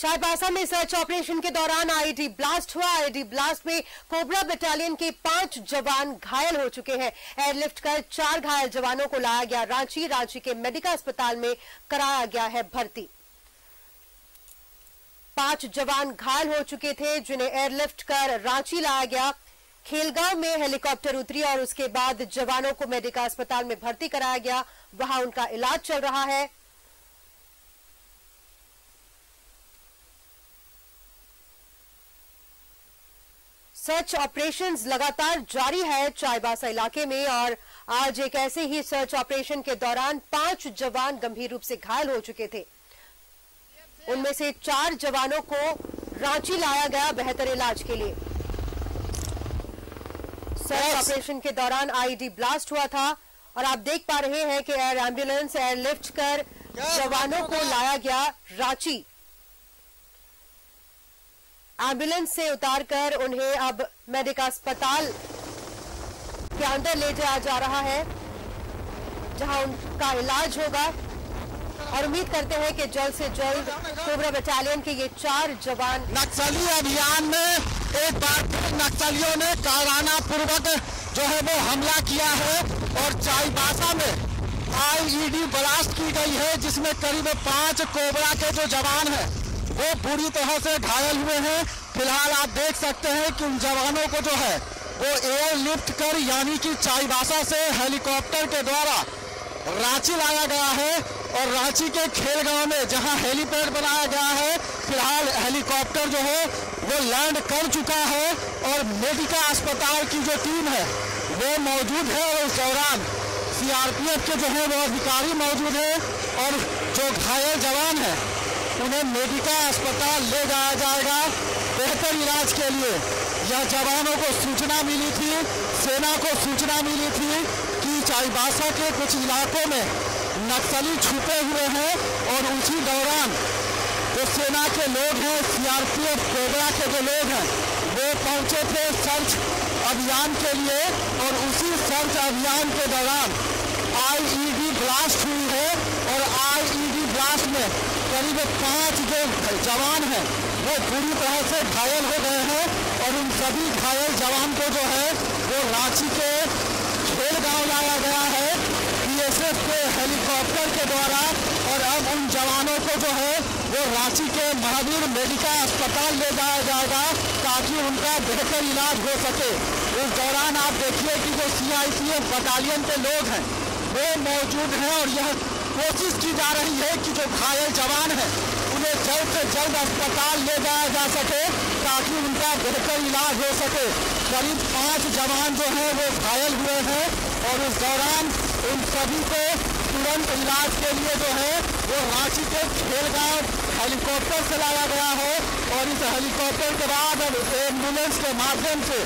चाईबासा में search operation के दौरान आईईडी ब्लास्ट हुआ। आईईडी ब्लास्ट में कोबरा बटालियन के 5 जवान घायल हो चुके हैं। एयरलिफ्ट कर 4 घायल जवानों को लाया गया रांची के मेडिका अस्पताल में कराया गया है भर्ती। 5 जवान घायल हो चुके थे जिन्हें एयरलिफ्ट कर रांची लाया गया। खेलगांव में हेलीकॉप्टर उतरी और उसके बाद जवानों को मेडिका अस्पताल में भर्ती कराया गया। वहां उनका इलाज चल रहा है। सर्च ऑपरेशंस लगातार जारी है चाईबासा इलाके में और आज एक ऐसे ही सर्च ऑपरेशन के दौरान 5 जवान गंभीर रूप से घायल हो चुके थे। उनमें से 4 जवानों को रांची लाया गया बेहतर इलाज के लिए। सर्च ऑपरेशन के दौरान आईईडी ब्लास्ट हुआ था और आप देख पा रहे हैं कि एयर एम्बुलेंस एयरलिफ्ट कर जवानों को लाया गया रांची। एम्बुलेंस से उतारकर उन्हें अब मेडिका अस्पताल के अंदर ले जाया जा रहा है जहां उनका इलाज होगा और उम्मीद करते हैं कि जल्द से जल्द कोबरा बटालियन के ये 4 जवान। नक्सली अभियान में एक बार फिर नक्सलियों ने कायराना पूर्वक जो है वो हमला किया है और चाईबासा में आईईडी ब्लास्ट की गई है जिसमें करीब 5 कोबरा के जो जवान हैं वो बुरी तरह से घायल हुए हैं। फिलहाल आप देख सकते हैं कि उन जवानों को जो है वो एयरलिफ्ट कर यानी कि चाईबासा से हेलीकॉप्टर के द्वारा रांची लाया गया है और रांची के खेलगांव में जहां हेलीपैड बनाया गया है फिलहाल हेलीकॉप्टर जो है वो लैंड कर चुका है और मेडिका अस्पताल की जो टीम है वो मौजूद है और इस दौरान सीआरपीएफ के जो है वो अधिकारी मौजूद है और जो घायल जवान है उन्हें मेडिका अस्पताल ले जाया जाएगा बेहतर इलाज के लिए। यह जवानों को सूचना मिली थी, सेना को सूचना मिली थी कि चाईबासा के कुछ इलाकों में नक्सली छुपे हुए हैं और उसी दौरान जो सेना के लोग हैं सीआरपीएफ कोबरा के जो लोग हैं वो पहुंचे थे सर्च अभियान के लिए और उसी सर्च अभियान के दौरान आईईडी ब्लास्ट हुई है और आईईडी ब्लास्ट में करीब 5 जो जवान हैं वो बुरी तरह से घायल हो गए हैं और उन सभी घायल जवान को जो है वो रांची के खेलगांव लाया गया है बीएसएफ के हेलीकॉप्टर के द्वारा और अब उन जवानों को जो है वो रांची के महावीर मेडिका अस्पताल ले जाया जाएगा ताकि उनका बेहतर इलाज हो सके। इस दौरान आप देखिए कि जो सीआईपीएफ बटालियन के लोग हैं वो मौजूद हैं और यह कोशिश की जा रही है कि जो घायल जवान हैं उन्हें जल्द से जल्द अस्पताल ले जाया जा सके ताकि उनका बेहतर इलाज हो सके। करीब 5 जवान जो हैं वो घायल हुए हैं और इस दौरान उन सभी को तुरंत इलाज के लिए जो है वो रांची के खेलगांव हेलीकॉप्टर से लाया गया है और इस हेलीकॉप्टर के बाद अब एम्बुलेंस के माध्यम से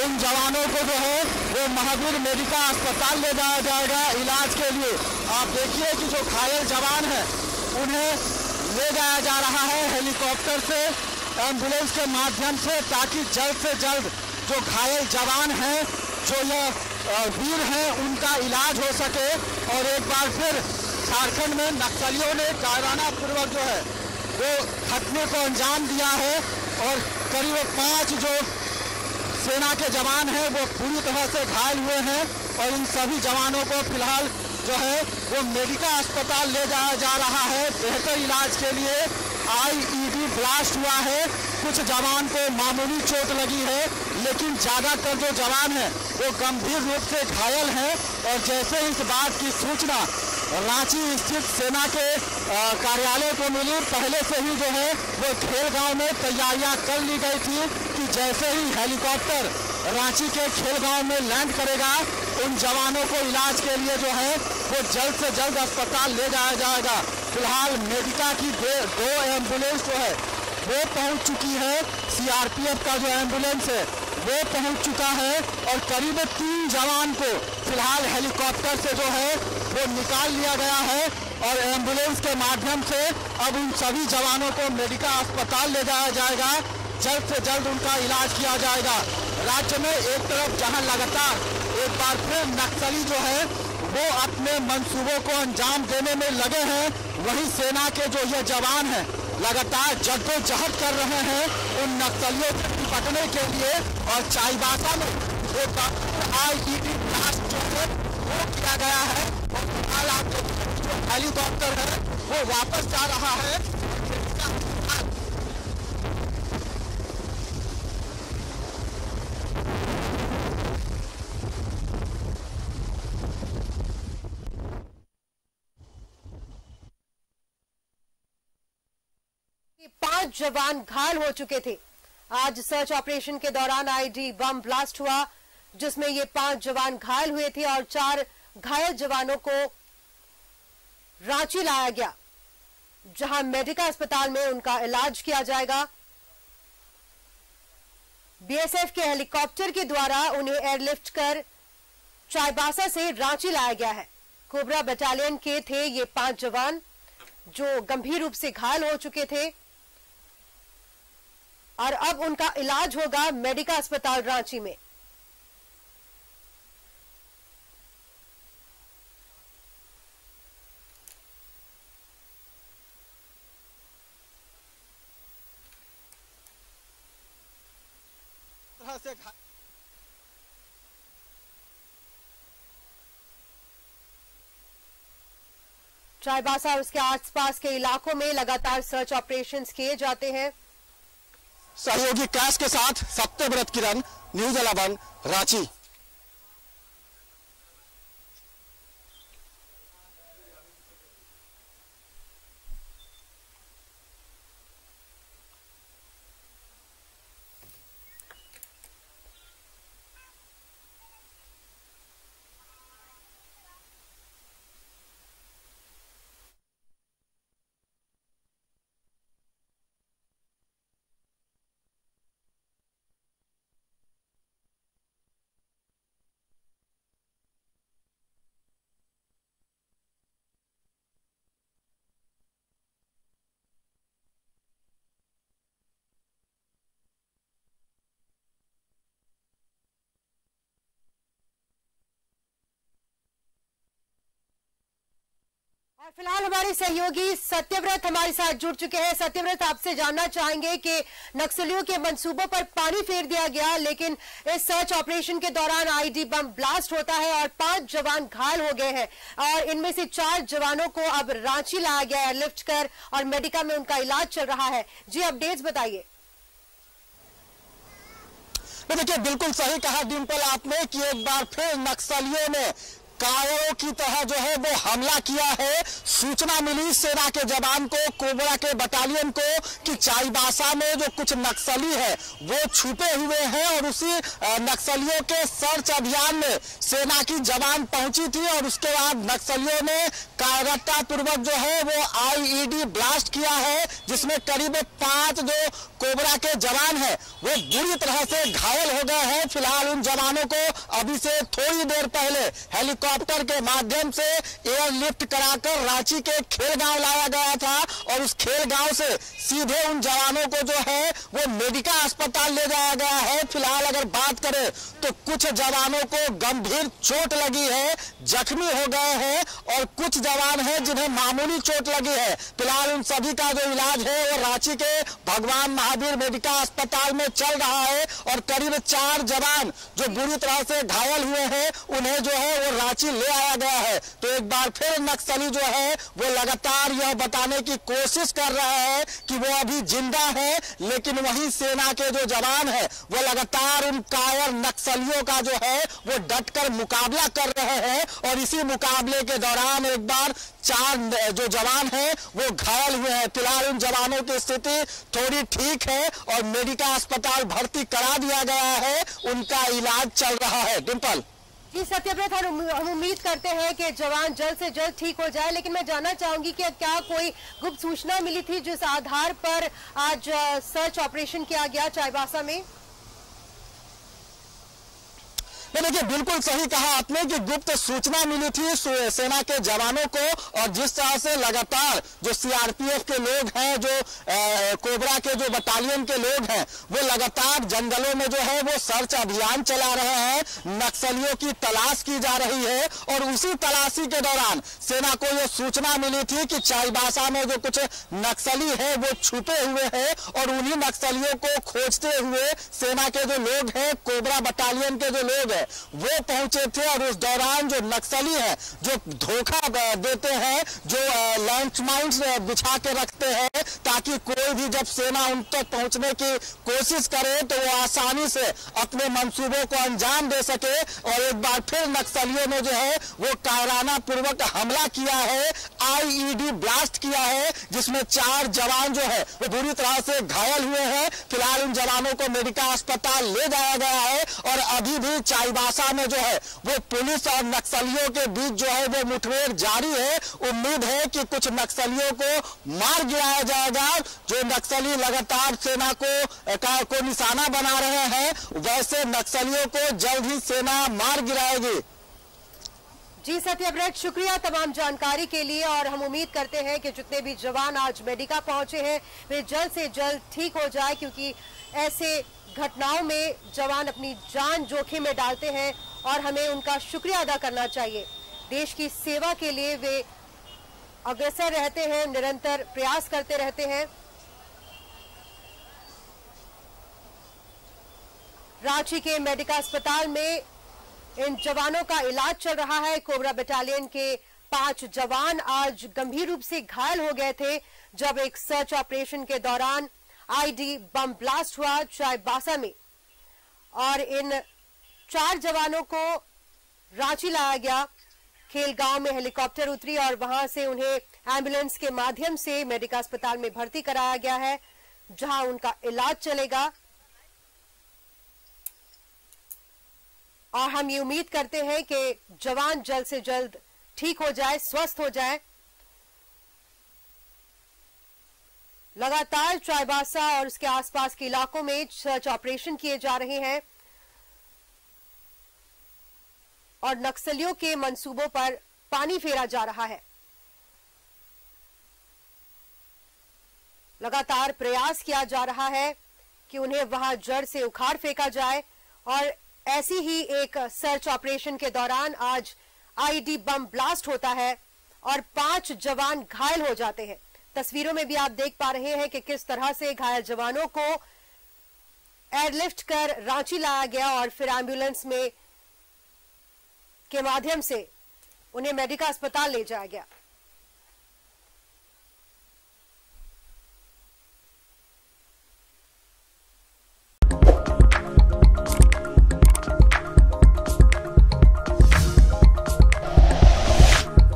इन जवानों को जो है वो महावीर मेडिका अस्पताल ले जाया जाएगा इलाज के लिए। आप देखिए कि जो घायल जवान हैं उन्हें ले जाया जा रहा है हेलीकॉप्टर से एम्बुलेंस के माध्यम से ताकि जल्द से जल्द जो घायल जवान हैं जो यह वीर हैं उनका इलाज हो सके। और एक बार फिर झारखंड में नक्सलियों ने कायराना पूर्वक जो है वो घटने को अंजाम दिया है और करीब 5 जो सेना के जवान हैं वो पूरी तरह से घायल हुए हैं और इन सभी जवानों को फिलहाल जो है वो मेडिका अस्पताल ले जाया जा रहा है बेहतर इलाज के लिए। आईईडी ब्लास्ट हुआ है, कुछ जवान को मामूली चोट लगी है लेकिन ज़्यादातर जो जवान हैं वो गंभीर रूप से घायल हैं और जैसे इस बात की सूचना रांची स्थित सेना के कार्यालय को मिली पहले से ही जो है वो खेलगांव में तैयारियां कर ली गई थी कि जैसे ही हेलीकॉप्टर रांची के खेलगांव में लैंड करेगा उन जवानों को इलाज के लिए जो है वो जल्द से जल्द अस्पताल ले जाया जाएगा। फिलहाल मेडिका की 2 एम्बुलेंस जो है वो पहुंच चुकी है, सीआरपीएफ का जो एम्बुलेंस है वो पहुंच चुका है और करीब 3 जवान को फिलहाल हेलीकॉप्टर से जो है वो निकाल लिया गया है और एम्बुलेंस के माध्यम से अब उन सभी जवानों को मेडिका अस्पताल ले जाया जाएगा। जल्द से जल्द उनका इलाज किया जाएगा। राज्य में एक तरफ जहां लगातार एक बार फिर नक्सली जो है वो अपने मंसूबों को अंजाम देने में लगे हैं, वहीं सेना के जो ये जवान हैं लगातार जद्दोजहद कर रहे हैं उन नक्सलियों से निपटने के लिए। और चाईबासा में एक IED ब्लास्ट जो है वो किया गया है और फिलहाल आप जो हेलीकॉप्टर है वो वापस जा रहा है। पांच जवान घायल हो चुके थे। आज सर्च ऑपरेशन के दौरान IED बम ब्लास्ट हुआ जिसमें ये 5 जवान घायल हुए थे और 4 घायल जवानों को रांची लाया गया जहां मेडिका अस्पताल में उनका इलाज किया जाएगा। BSF के हेलीकॉप्टर के द्वारा उन्हें एयरलिफ्ट कर चाईबासा से रांची लाया गया है। कोबरा बटालियन के थे ये 5 जवान जो गंभीर रूप से घायल हो चुके थे और अब उनका इलाज होगा मेडिका अस्पताल रांची में। चाईबासा और उसके आसपास के इलाकों में लगातार सर्च ऑपरेशंस किए जाते हैं। सहयोगी कैश के साथ सत्यव्रत किरण, न्यूज 11 रांची। और फिलहाल हमारे सहयोगी सत्यव्रत हमारे साथ जुड़ चुके हैं। सत्यव्रत, आपसे जानना चाहेंगे कि नक्सलियों के मंसूबों पर पानी फेर दिया गया, लेकिन इस सर्च ऑपरेशन के दौरान IED बम ब्लास्ट होता है और 5 जवान घायल हो गए हैं और इनमें से 4 जवानों को अब रांची लाया गया है लिफ्ट कर और मेडिका में उनका इलाज चल रहा है। जी, अपडेट्स बताइए। देखिए, बिल्कुल सही कहा डिम्पल आपने कि एक बार फिर नक्सलियों ने कावड़ों की तरह जो है वो हमला किया है। सूचना मिली सेना के जवान को, कोबरा के बटालियन को कि चाईबासा में जो कुछ नक्सली है वो छुपे हुए हैं और उसी नक्सलियों के सर्च अभियान में सेना की जवान पहुंची थी और उसके बाद नक्सलियों ने कायरता पूर्वक जो है वो IED ब्लास्ट किया है जिसमें करीब 5 जो कोबरा के जवान है वो बुरी तरह से घायल हो गए हैं। फिलहाल उन जवानों को अभी से थोड़ी देर पहले हेलीकॉप्टर के माध्यम से एयरलिफ्ट कराकर रांची के खेलगांव लाया गया था और उस खेलगांव से सीधे उन जवानों को जो है वो मेडिका अस्पताल ले जाया गया है। फिलहाल अगर बात करें तो कुछ जवानों को गंभीर चोट लगी है, जख्मी हो गए हैं और कुछ जवान हैं जिन्हें मामूली चोट लगी है। फिलहाल उन सभी का जो इलाज है वो रांची के भगवान महावीर मेडिका अस्पताल में चल रहा है और करीब 4 जवान जो बुरी तरह से घायल हुए हैं उन्हें जो है वो रांची ले आया गया है। तो एक बार फिर नक्सली जो है वो लगातार यह बताने की कोशिश कर रहे हैं कि वो अभी जिंदा है, लेकिन वहीं सेना के जो जवान है वो लगातार उन कायर नक्सलियों का जो है वो डटकर मुकाबला कर रहे हैं और इसी मुकाबले के दौरान एक बार 4 जो जवान हैं वो घायल हुए हैं। फिलहाल उन जवानों की स्थिति थोड़ी ठीक है और मेडिका अस्पताल भर्ती करा दिया गया है, उनका इलाज चल रहा है। डिम्पल जी, सत्यव्रत, हम उम्मीद करते हैं कि जवान जल्द से जल्द ठीक हो जाए, लेकिन मैं जानना चाहूंगी कि क्या कोई गुप्त सूचना मिली थी जिस आधार पर आज सर्च ऑपरेशन किया गया चाईबासा में? तो देखिए बिल्कुल सही कहा आपने कि गुप्त सूचना मिली थी सेना के जवानों को, और जिस तरह से लगातार जो सीआरपीएफ के लोग हैं, जो कोबरा के जो बटालियन के लोग हैं, वो लगातार जंगलों में जो है वो सर्च अभियान चला रहे हैं, नक्सलियों की तलाश की जा रही है। और उसी तलाशी के दौरान सेना को यह सूचना मिली थी कि चाईबासा में जो कुछ नक्सली है वो छुपे हुए हैं, और उन्हीं नक्सलियों को खोजते हुए सेना के जो लोग हैं, कोबरा बटालियन के जो लोग हैं, वो पहुंचे थे। और उस दौरान जो नक्सली हैं, जो धोखा देते हैं, जो लैंड माइन्स बिछा के रखते हैं ताकि कोई भी जब सेना उन तक पहुंचने की कोशिश करे तो वो आसानी से अपने मंसूबों को अंजाम दे सके। और एक बार फिर नक्सलियों ने जो है वो कायराना पूर्वक हमला किया है, आईईडी ब्लास्ट किया है, जिसमें 4 जवान जो है वो बुरी तरह से घायल हुए हैं। फिलहाल इन जवानों को मेडिकल अस्पताल ले जाया गया है, और अभी भी चाईबासा में जो है वो पुलिस और नक्सलियों के बीच जो है वो मुठभेड़ जारी है। उम्मीद है कि कुछ नक्सलियों को मार गिराया जाएगा। जो नक्सली लगातार सेना को निशाना बना रहे हैं, वैसे नक्सलियों को जल्द ही सेना मार गिराएगी। जी सत्यव्रत, शुक्रिया तमाम जानकारी के लिए। और हम उम्मीद करते हैं कि जितने भी जवान आज मेडिका पहुंचे हैं वे जल्द से जल्द ठीक हो जाए, क्योंकि ऐसे घटनाओं में जवान अपनी जान जोखिम में डालते हैं और हमें उनका शुक्रिया अदा करना चाहिए। देश की सेवा के लिए वे अग्रसर रहते हैं, निरंतर प्रयास करते रहते हैं। रांची के मेडिका अस्पताल में इन जवानों का इलाज चल रहा है। कोबरा बटालियन के 5 जवान आज गंभीर रूप से घायल हो गए थे जब एक सर्च ऑपरेशन के दौरान आईडी बम ब्लास्ट हुआ चाईबासा में, और इन 4 जवानों को रांची लाया गया। खेलगांव में हेलीकॉप्टर उतरी और वहां से उन्हें एम्बुलेंस के माध्यम से मेडिका अस्पताल में भर्ती कराया गया है, जहां उनका इलाज चलेगा। और हम ये उम्मीद करते हैं कि जवान जल्द से जल्द ठीक हो जाए, स्वस्थ हो जाए। लगातार चाईबासा और उसके आसपास के इलाकों में सर्च ऑपरेशन किए जा रहे हैं और नक्सलियों के मंसूबों पर पानी फेरा जा रहा है। लगातार प्रयास किया जा रहा है कि उन्हें वहां जड़ से उखाड़ फेंका जाए। और ऐसी ही एक सर्च ऑपरेशन के दौरान आज आईडी बम ब्लास्ट होता है और 5 जवान घायल हो जाते हैं। तस्वीरों में भी आप देख पा रहे हैं कि किस तरह से घायल जवानों को एयरलिफ्ट कर रांची लाया गया और फिर एम्बुलेंस में के माध्यम से उन्हें मेडिका अस्पताल ले जाया गया।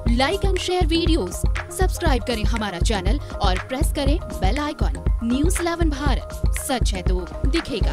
Like and share videos, subscribe करें हमारा चैनल और प्रेस करें बेल आइकॉन। न्यूज़ 11 भारत, सच है तो दिखेगा।